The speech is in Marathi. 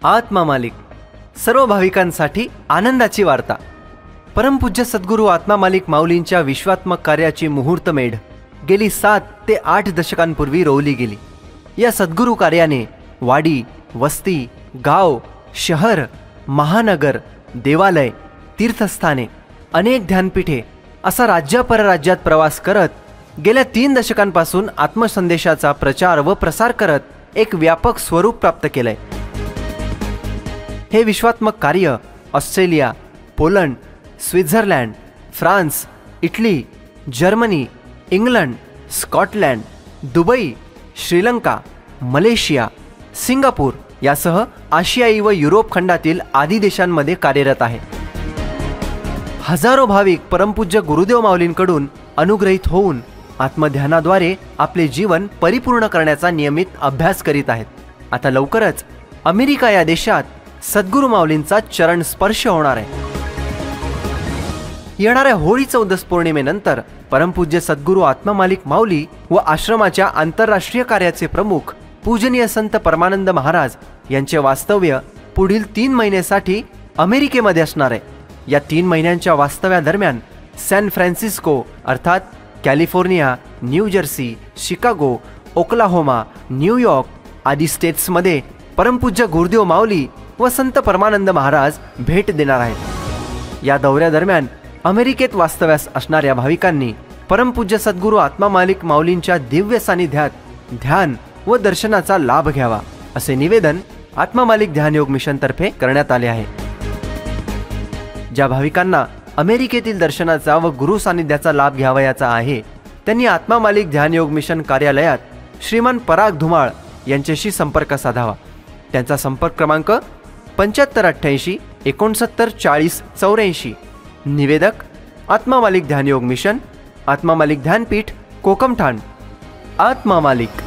आत्मा मालिक सर्व भाविकांसाठी आनंदाची वार्ता। परमपूज्य सद्गुरू आत्मा मालिक माऊलींच्या विश्वात्मक कार्याची मुहूर्तमेढ गेली 7 ते 8 दशकांपूर्वी रोवली गेली। या सद्गुरू कार्याने वाडी, वस्ती, गाव, शहर, महानगर, देवालय, तीर्थस्थाने, अनेक ध्यानपीठे असा राज्य परराज्यात प्रवास करत गेल्या 3 दशकांपासून आत्मसंदेशाचा प्रचार व प्रसार करत एक व्यापक स्वरूप प्राप्त केलंय। हे विश्वात्मक कार्य Australia, Poland, Switzerland, France, Italy, Germany, England, Scotland, Dubai, Sri Lanka, Malaysia, Singapore यासह आशियाई व युरोप खंडातील आदी देशांमध्ये कार्यरत आहे। हजारो भाविक परमपूज्य गुरुदेव माऊलींकडून अनुग्रहित होऊन आत्मध्यानाद्वारे आपले जीवन परिपूर्ण करण्याचा नियमित अभ्यास करीत आहेत। आता लवकरच अमेरिका या देशात सद्गुरू माऊलींचा चरण स्पर्श होणार आहे। येणाऱ्या होळी चौदस पौर्णिमेनंतर परमपूज्य सद्गुरू आत्मा मालिक माऊली व आश्रमाच्या आंतरराष्ट्रीय कार्याचे प्रमुख पूजनीय संत परमानंद महाराज यांचे वास्तव्य पुढील 3 महिन्यासाठी अमेरिकेमध्ये असणार आहे। या 3 महिन्यांच्या वास्तव्यादरम्यान सॅन फ्रान्सिस्को अर्थात California, new Jersey, Chicago, Oklahoma, New York आदी स्टेट्समध्ये परमपूज्य गुरुदेव माऊली व संत परमानंद महाराज भेट देणार आहेत। या दौऱ्यादरम्यान अमेरिकेत वास्तव्यास असणाऱ्या भाविकांनी परमपूज्य सद्गुरू आत्मा मालिक माऊलींच्या दिव्य सानिध्यात ध्यान व दर्शनाचा लाभ घ्यावा असे निवेदन आत्मा मालिक ध्यान योग मिशन तर्फे करण्यात आले आहे। ज्या भाविकांना अमेरिकेतील दर्शनाचा व गुरु सानिध्याचा लाभ घ्यावयाचा आहे त्यांनी आत्मा मालिक ध्यान योग मिशन कार्यालयात श्रीमान पराग धुमाळ यांच्याशी संपर्क साधावा। त्यांचा संपर्क क्रमांक 7588 69 40 84। निवेदक आत्मा मालिक ध्यान योग मिशन, आत्मा मालिक ध्यानपीठ, कोकमठाण। आत्मा मालिक।